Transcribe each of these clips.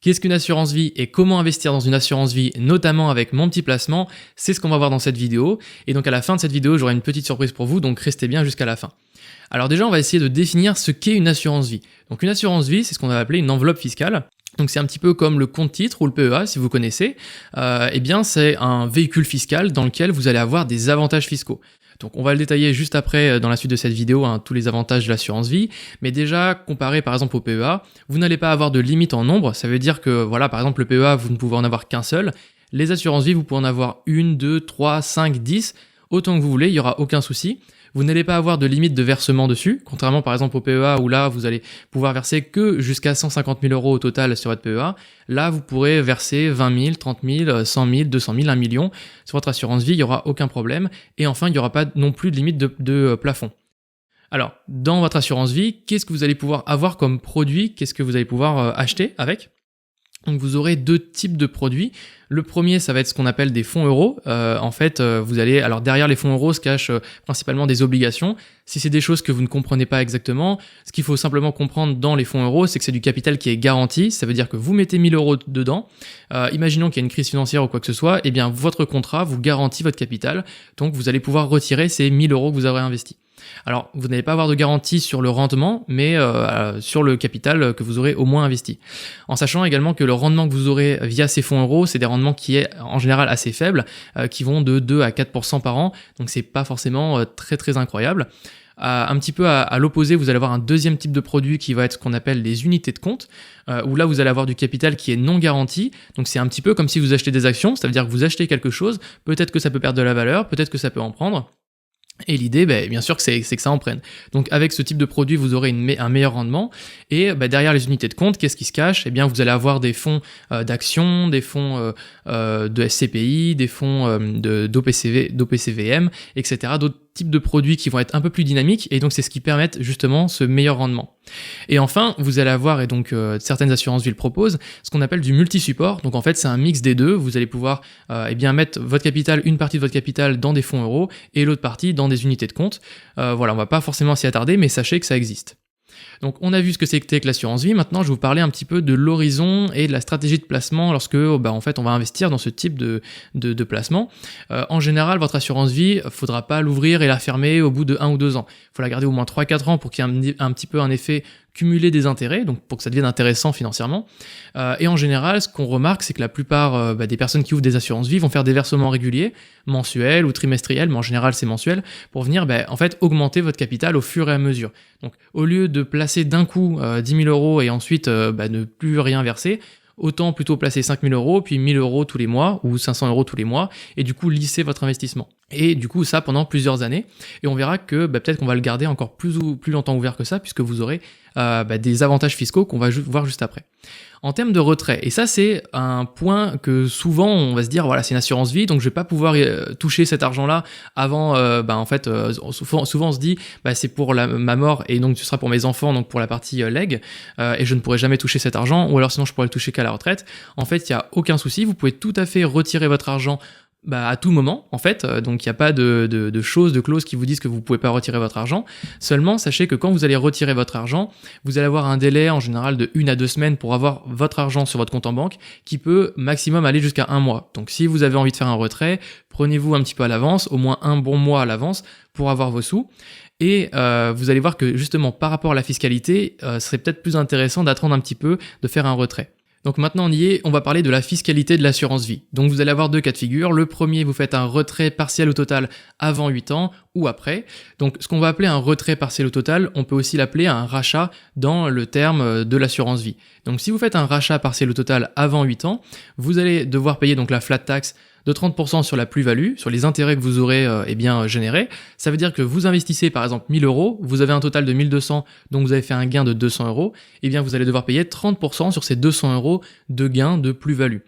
Qu'est-ce qu'une assurance vie et comment investir dans une assurance vie, notamment avec mon petit placement? C'est ce qu'on va voir dans cette vidéo. Et donc à la fin de cette vidéo, j'aurai une petite surprise pour vous, donc restez bien jusqu'à la fin. Alors déjà, on va essayer de définir ce qu'est une assurance vie. Donc une assurance vie, c'est ce qu'on va appeler une enveloppe fiscale. Donc c'est un petit peu comme le compte-titre ou le PEA, si vous connaissez. Eh bien, c'est un véhicule fiscal dans lequel vous allez avoir des avantages fiscaux. Donc on va le détailler juste après dans la suite de cette vidéo, tous les avantages de l'assurance vie. Mais déjà, comparé par exemple au PEA, vous n'allez pas avoir de limite en nombre. Ça veut dire que, voilà, par exemple le PEA, vous ne pouvez en avoir qu'un seul. Les assurances vie, vous pouvez en avoir 1, 2, 3, 5, 10, autant que vous voulez, il n'y aura aucun souci. Vous n'allez pas avoir de limite de versement dessus, contrairement par exemple au PEA où là vous allez pouvoir verser que jusqu'à 150 000 € au total sur votre PEA. Là vous pourrez verser 20 000, 30 000, 100 000, 200 000, 1 million. Sur votre assurance vie, il n'y aura aucun problème. Et enfin, il n'y aura pas non plus de limite de plafond. Alors, dans votre assurance vie, qu'est-ce que vous allez pouvoir avoir comme produit? Qu'est-ce que vous allez pouvoir acheter avec? Donc vous aurez deux types de produits. Le premier, ça va être ce qu'on appelle des fonds euros. Vous allez, alors derrière les fonds euros se cachent principalement des obligations. Si c'est des choses que vous ne comprenez pas exactement, ce qu'il faut simplement comprendre dans les fonds euros, c'est que c'est du capital qui est garanti. Ça veut dire que vous mettez 1 000 € dedans. Imaginons qu'il y a une crise financière ou quoi que ce soit, eh bien votre contrat vous garantit votre capital. Donc vous allez pouvoir retirer ces 1 000 € que vous aurez investis. Alors, vous n'allez pas avoir de garantie sur le rendement, mais sur le capital que vous aurez au moins investi. En sachant également que le rendement que vous aurez via ces fonds euros, c'est des rendements qui est en général assez faibles, qui vont de 2 à 4% par an, donc c'est pas forcément très très incroyable. Un petit peu à l'opposé, vous allez avoir un deuxième type de produit qui va être ce qu'on appelle les unités de compte, où là vous allez avoir du capital qui est non garanti. Donc c'est un petit peu comme si vous achetez des actions, ça veut dire que vous achetez quelque chose, peut-être que ça peut perdre de la valeur, peut-être que ça peut en prendre. Et l'idée, bien sûr, c'est que ça en prenne. Donc avec ce type de produit, vous aurez un meilleur rendement. Et derrière les unités de compte, qu'est-ce qui se cache? Eh bien, vous allez avoir des fonds d'actions, des fonds de SCPI, des fonds d'OPCVM, etc. D'autres types de produits qui vont être un peu plus dynamiques. Et donc c'est ce qui permet justement ce meilleur rendement. Et enfin, vous allez avoir, et donc certaines assurances vie le proposent, ce qu'on appelle du multi-support. Donc en fait, c'est un mix des deux. Vous allez pouvoir mettre votre capital, une partie de votre capital dans des fonds euros et l'autre partie dans des unités de compte. Voilà, on va pas forcément s'y attarder, mais sachez que ça existe. Donc on a vu ce que c'était que l'assurance vie. Maintenant, je vais vous parler un petit peu de l'horizon et de la stratégie de placement lorsque en fait on va investir dans ce type de placement. En général, votre assurance vie, faudra pas l'ouvrir et la fermer au bout de 1 ou 2 ans. Il faut la garder au moins 3-4 ans pour qu'il y ait un petit peu un effet cumuler des intérêts, donc pour que ça devienne intéressant financièrement. Et en général, ce qu'on remarque, c'est que la plupart des personnes qui ouvrent des assurances vie vont faire des versements réguliers, mensuels ou trimestriels, mais en général c'est mensuel, pour venir en fait augmenter votre capital au fur et à mesure. Donc au lieu de placer d'un coup 10 000 € et ensuite ne plus rien verser, autant plutôt placer 5 000 €, puis 1 000 € tous les mois, ou 500 € tous les mois, et du coup lisser votre investissement. Et du coup ça pendant plusieurs années, et on verra que peut-être qu'on va le garder encore plus longtemps ouvert que ça, puisque vous aurez des avantages fiscaux qu'on va voir juste après. En termes de retrait, et ça c'est un point que souvent on va se dire, voilà, c'est une assurance vie, donc je vais pas pouvoir toucher cet argent-là avant, souvent on se dit, c'est pour ma mort, et donc ce sera pour mes enfants, donc pour la partie leg, et je ne pourrai jamais toucher cet argent, ou alors sinon je pourrais le toucher qu'à la retraite. En fait, il n'y a aucun souci, vous pouvez tout à fait retirer votre argent à tout moment, en fait, donc il n'y a pas de choses, de clauses qui vous disent que vous pouvez pas retirer votre argent. Seulement, sachez que quand vous allez retirer votre argent, vous allez avoir un délai en général de 1 à 2 semaines pour avoir votre argent sur votre compte en banque, qui peut maximum aller jusqu'à 1 mois. Donc si vous avez envie de faire un retrait, prenez-vous un petit peu à l'avance, au moins un bon mois à l'avance, pour avoir vos sous. Et vous allez voir que justement, par rapport à la fiscalité, ce serait peut-être plus intéressant d'attendre un petit peu de faire un retrait. Donc maintenant on y est, on va parler de la fiscalité de l'assurance vie. Donc vous allez avoir 2 cas de figure. Le premier, vous faites un retrait partiel ou total avant 8 ans ou après. Donc ce qu'on va appeler un retrait partiel ou total, on peut aussi l'appeler un rachat dans le terme de l'assurance vie. Donc si vous faites un rachat partiel ou total avant 8 ans, vous allez devoir payer donc la flat tax de 30% sur la plus-value, sur les intérêts que vous aurez générés. Ça veut dire que vous investissez par exemple 1 000 €, vous avez un total de 1 200, donc vous avez fait un gain de 200 €, et bien vous allez devoir payer 30% sur ces 200 € de gain de plus-value.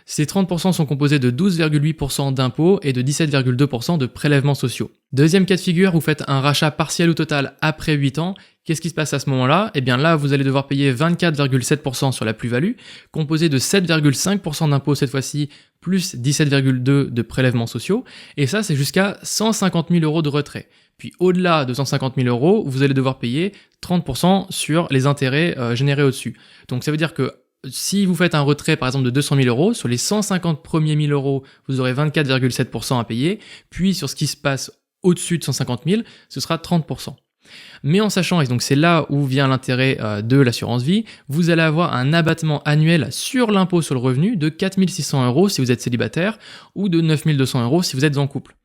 Ces 30% sont composés de 12,8% d'impôts et de 17,2% de prélèvements sociaux. Deuxième cas de figure, vous faites un rachat partiel ou total après 8 ans. Qu'est-ce qui se passe à ce moment-là? Eh bien là, vous allez devoir payer 24,7% sur la plus-value, composé de 7,5% d'impôts cette fois-ci, plus 17,2% de prélèvements sociaux. Et ça, c'est jusqu'à 150 000 € de retrait. Puis au-delà de 150 000 €, vous allez devoir payer 30% sur les intérêts générés au-dessus. Donc ça veut dire que si vous faites un retrait par exemple de 200 000 euros, sur les 150 premiers 1000 euros, vous aurez 24,7% à payer, puis sur ce qui se passe au-dessus de 150 000, ce sera 30%. Mais en sachant, et donc c'est là où vient l'intérêt de l'assurance vie, vous allez avoir un abattement annuel sur l'impôt sur le revenu de 4 600 euros si vous êtes célibataire ou de 9 200 euros si vous êtes en couple.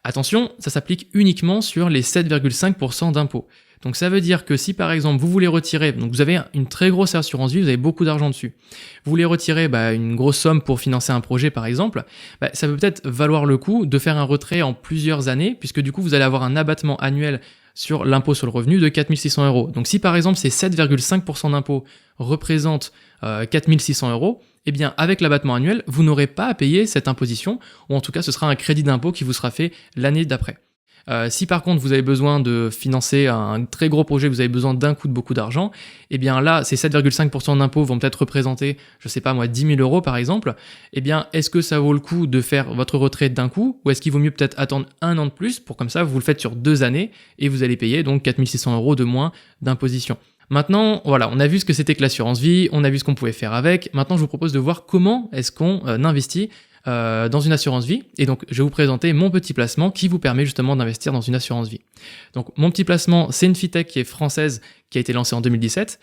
Attention, ça s'applique uniquement sur les 7,5% d'impôt. Donc ça veut dire que si par exemple vous voulez retirer, donc vous avez une très grosse assurance vie, vous avez beaucoup d'argent dessus, vous voulez retirer une grosse somme pour financer un projet par exemple, ça peut peut-être valoir le coup de faire un retrait en plusieurs années, puisque du coup vous allez avoir un abattement annuel sur l'impôt sur le revenu de 4 600 euros. Donc si par exemple ces 7,5% d'impôt représentent 4 600 euros, eh bien avec l'abattement annuel, vous n'aurez pas à payer cette imposition, ou en tout cas ce sera un crédit d'impôt qui vous sera fait l'année d'après. Si par contre vous avez besoin de financer un très gros projet, vous avez besoin d'un coup de beaucoup d'argent, eh bien là, ces 7,5% d'impôts vont peut-être représenter, je sais pas moi, 10 000 euros par exemple, eh bien est-ce que ça vaut le coup de faire votre retrait d'un coup, ou est-ce qu'il vaut mieux peut-être attendre un an de plus, pour comme ça vous le faites sur 2 années, et vous allez payer donc 4 600 euros de moins d'imposition. Maintenant, voilà, on a vu ce que c'était que l'assurance vie, on a vu ce qu'on pouvait faire avec, maintenant je vous propose de voir comment est-ce qu'on investit dans une assurance vie, et donc je vais vous présenter mon petit placement qui vous permet justement d'investir dans une assurance vie. Donc mon petit placement, c'est une fintech qui est française, qui a été lancée en 2017.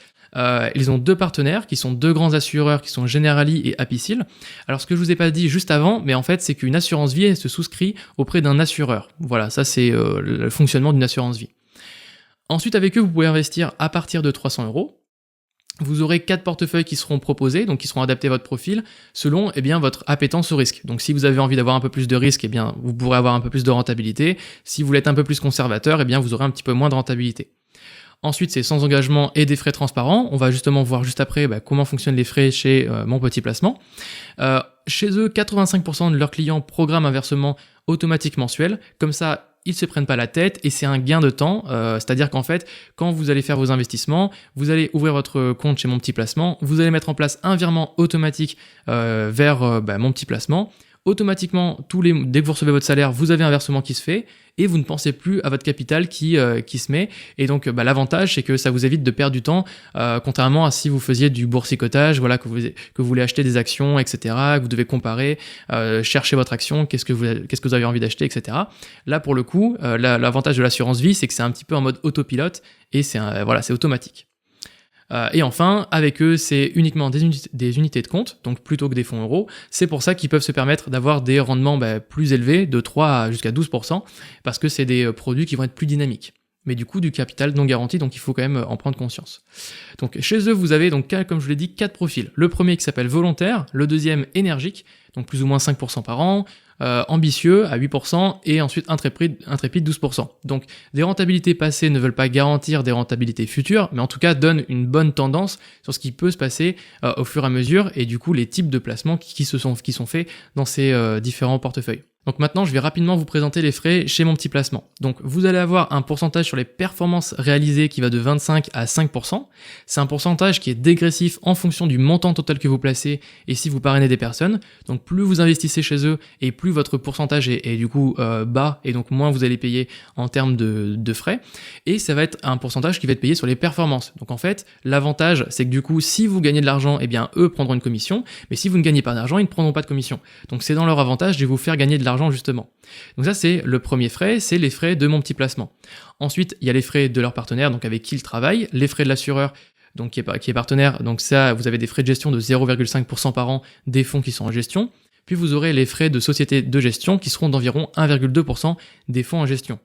Ils ont 2 partenaires qui sont 2 grands assureurs qui sont Generali et Apicil. Alors ce que je vous ai pas dit juste avant, mais en fait c'est qu'une assurance vie elle se souscrit auprès d'un assureur. Voilà, ça c'est le fonctionnement d'une assurance vie. Ensuite avec eux vous pouvez investir à partir de 300 euros. Vous aurez 4 portefeuilles qui seront proposés, donc qui seront adaptés à votre profil, selon votre appétence au risque. Donc si vous avez envie d'avoir un peu plus de risque, vous pourrez avoir un peu plus de rentabilité. Si vous voulez être un peu plus conservateur, vous aurez un petit peu moins de rentabilité. Ensuite, c'est sans engagement et des frais transparents. On va justement voir juste après comment fonctionnent les frais chez mon petit placement. Chez eux, 85% de leurs clients programment un versement automatique mensuel. Comme ça, ils se prennent pas la tête et c'est un gain de temps, c'est-à-dire qu'en fait, quand vous allez faire vos investissements, vous allez ouvrir votre compte chez Mon Petit Placement, vous allez mettre en place un virement automatique vers Mon Petit Placement. Automatiquement, dès que vous recevez votre salaire, vous avez un versement qui se fait et vous ne pensez plus à votre capital qui se met. Et donc, l'avantage, c'est que ça vous évite de perdre du temps, contrairement à si vous faisiez du boursicotage, voilà, que vous voulez acheter des actions, etc., que vous devez comparer, chercher votre action, qu'est-ce que vous avez envie d'acheter, etc. Là, pour le coup, l'avantage de l'assurance vie, c'est que c'est un petit peu en mode autopilote et c'est automatique. Et enfin, avec eux, c'est uniquement des unités de compte, donc plutôt que des fonds euros. C'est pour ça qu'ils peuvent se permettre d'avoir des rendements plus élevés, de 3 jusqu'à 12%, parce que c'est des produits qui vont être plus dynamiques. Mais du coup, du capital non garanti, donc il faut quand même en prendre conscience. Donc chez eux, vous avez, donc, comme je vous l'ai dit, 4 profils. Le premier qui s'appelle volontaire, le deuxième énergique, donc plus ou moins 5% par an, ambitieux à 8%, et ensuite intrépide 12%. Donc des rentabilités passées ne veulent pas garantir des rentabilités futures, mais en tout cas donnent une bonne tendance sur ce qui peut se passer au fur et à mesure, et du coup les types de placements qui sont faits dans ces différents portefeuilles. Donc maintenant, je vais rapidement vous présenter les frais chez Mon Petit Placement. Donc vous allez avoir un pourcentage sur les performances réalisées qui va de 25 à 5%. C'est un pourcentage qui est dégressif en fonction du montant total que vous placez et si vous parrainez des personnes. Donc plus vous investissez chez eux et plus votre pourcentage est du coup bas et donc moins vous allez payer en termes de frais. Et ça va être un pourcentage qui va être payé sur les performances. Donc en fait, l'avantage, c'est que du coup, si vous gagnez de l'argent, eux prendront une commission. Mais si vous ne gagnez pas d'argent, ils ne prendront pas de commission. Donc c'est dans leur avantage de vous faire gagner de l'argent justement. Donc ça c'est le premier frais, c'est les frais de Mon Petit Placement. Ensuite, il y a les frais de leur partenaire, donc avec qui ils travaillent, les frais de l'assureur, donc qui est partenaire, donc ça vous avez des frais de gestion de 0,5% par an des fonds qui sont en gestion. Puis vous aurez les frais de société de gestion qui seront d'environ 1,2% des fonds en gestion.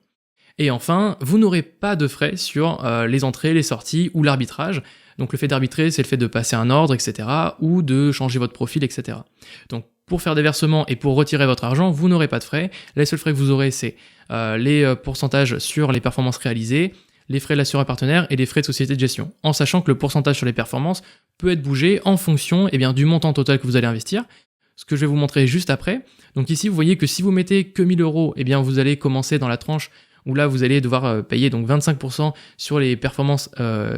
Et enfin, vous n'aurez pas de frais sur les entrées, les sorties ou l'arbitrage. Donc le fait d'arbitrer, c'est le fait de passer un ordre, etc. ou de changer votre profil, etc. Donc pour faire des versements et pour retirer votre argent, vous n'aurez pas de frais. Les seuls frais que vous aurez, c'est les pourcentages sur les performances réalisées, les frais de l'assureur partenaire et les frais de société de gestion. En sachant que le pourcentage sur les performances peut être bougé en fonction du montant total que vous allez investir. Ce que je vais vous montrer juste après. Donc ici, vous voyez que si vous mettez que 1000 euros, vous allez commencer dans la tranche où là vous allez devoir payer donc 25% sur les performances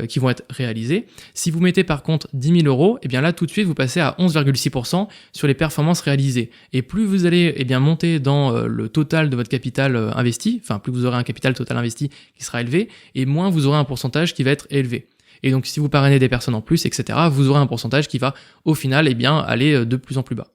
qui vont être réalisées. Si vous mettez par contre 10 000 euros, là tout de suite vous passez à 11,6% sur les performances réalisées. Et plus vous allez monter dans le total de votre capital investi, enfin plus vous aurez un capital total investi qui sera élevé, et moins vous aurez un pourcentage qui va être élevé. Et donc si vous parrainez des personnes en plus, etc., vous aurez un pourcentage qui va au final aller de plus en plus bas.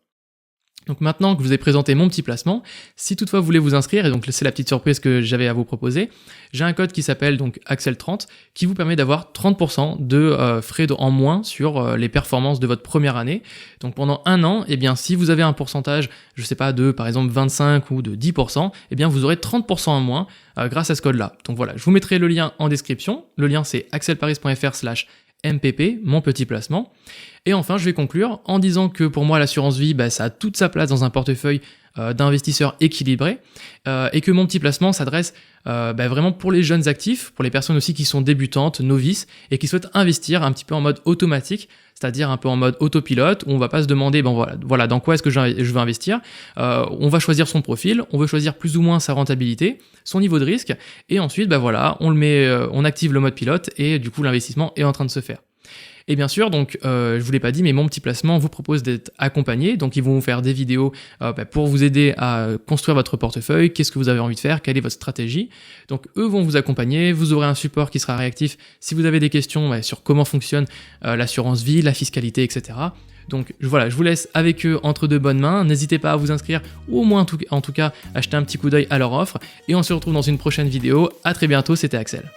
Donc maintenant que je vous ai présenté mon petit placement, si toutefois vous voulez vous inscrire, et donc c'est la petite surprise que j'avais à vous proposer, j'ai un code qui s'appelle donc Axel30 qui vous permet d'avoir 30% de frais en moins sur les performances de votre première année. Donc pendant un an, si vous avez un pourcentage, je sais pas, de par exemple 25 ou de 10%, vous aurez 30% en moins grâce à ce code-là. Donc voilà, je vous mettrai le lien en description. Le lien c'est axelparis.fr/MPP, mon petit placement. Et enfin, je vais conclure en disant que pour moi, l'assurance vie, ça a toute sa place dans un portefeuille d'investisseurs équilibré et que mon petit placement s'adresse vraiment pour les jeunes actifs, pour les personnes aussi qui sont débutantes, novices et qui souhaitent investir un petit peu en mode automatique, c'est-à-dire un peu en mode autopilote où on va pas se demander voilà dans quoi est-ce que je veux investir. On va choisir son profil, on veut choisir plus ou moins sa rentabilité, son niveau de risque et ensuite on active le mode pilote et du coup l'investissement est en train de se faire. Et bien sûr, donc, je vous l'ai pas dit, mais mon petit placement vous propose d'être accompagné. Donc, ils vont vous faire des vidéos pour vous aider à construire votre portefeuille. Qu'est-ce que vous avez envie de faire? Quelle est votre stratégie? Donc, eux vont vous accompagner. Vous aurez un support qui sera réactif si vous avez des questions sur comment fonctionne l'assurance vie, la fiscalité, etc. Donc voilà, je vous laisse avec eux entre de bonnes mains. N'hésitez pas à vous inscrire ou au moins en tout cas acheter un petit coup d'œil à leur offre. Et on se retrouve dans une prochaine vidéo. À très bientôt, c'était Axel.